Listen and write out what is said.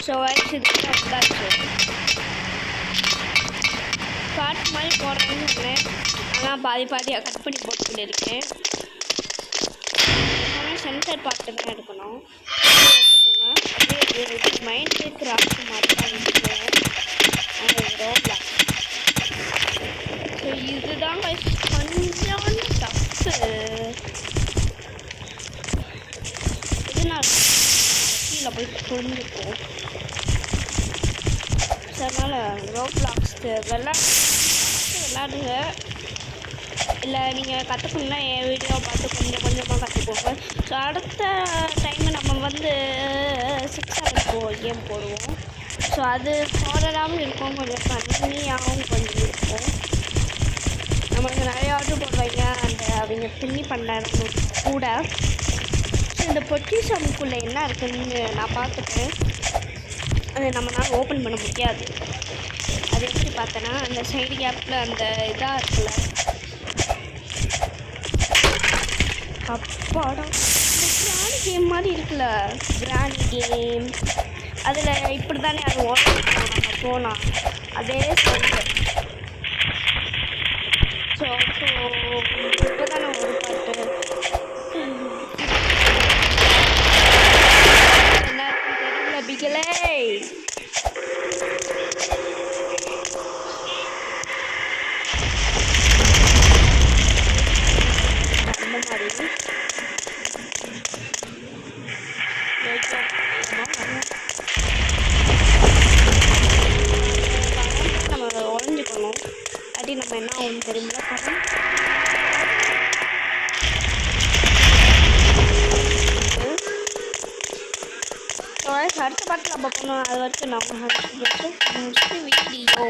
So வயசு இதுக்கு வந்தாச்சு. காட் மாதிரி போடுறேன்னு சொன்னேன், ஆனால் பாதியாக கட் பண்ணி போட்டுக்கிட்டு இருக்கேன். ஆனால் சென்டர் பார்ட்டு தான் எடுக்கணும். எடுத்துக்கோங்க. அப்படியே மைண்ட் கிராஃப்ட் மாதிரி தான் எடுத்துக்கோங்க. ரோப்ளாக். ஸோ இதுதான் கொஞ்சம் டஃப்பு. இதனால் கீழே போய் புரிஞ்சுப்போம். ஸோ அதனால் ரோப்ளாக்ஸ் விளாடுங்க. இல்லை நீங்கள் கற்றுக்கணுன்னா என் வீடியோ பார்த்து கொஞ்சம் கொஞ்சமாக கற்றுக்கோங்க. ஸோ அடுத்த டைமு நம்ம வந்து 6 கேம் போடுவோம். ஸோ அது ஹாரராகவும் இருக்கும், கொஞ்சம் ஃபன்னியாகவும் கொஞ்சம் இருக்கும். நம்மளுக்கு நிறைய ஆர்டர் போடுவாங்க அவங்க பின்னி பண்ண கூட. ஸோ இந்த பொக்கிஷம்குள்ளே என்ன இருக்குதுன்னு நான் பார்த்துட்டேன். அது நம்மளால் ஓப்பன் பண்ண முடியாது. அது எப்படி பார்த்தேன்னா அந்த சைடு கேப்பில் அந்த இதாக இருக்குல்ல, அப்பாடம் கிராணி கேம் மாதிரி இருக்குல்ல, கிராணி கேம் அதில் இப்படி தானே அது ஓப்பன் நம்ம போனால் அதே சைடு. ஸோ இப்போ தானே ஒரு பாட்டு என்ன தெரியல பிகலே. அந்த மாதிரி நம்ம உடஞ்சிக்கணும். அடி நம்ம என்ன ஆகும் தெரியுமில்ல, படம் அடுத்த பாட்டு நம்ம பண்ணோம். அது வரைக்கும் நம்ம வீடியோ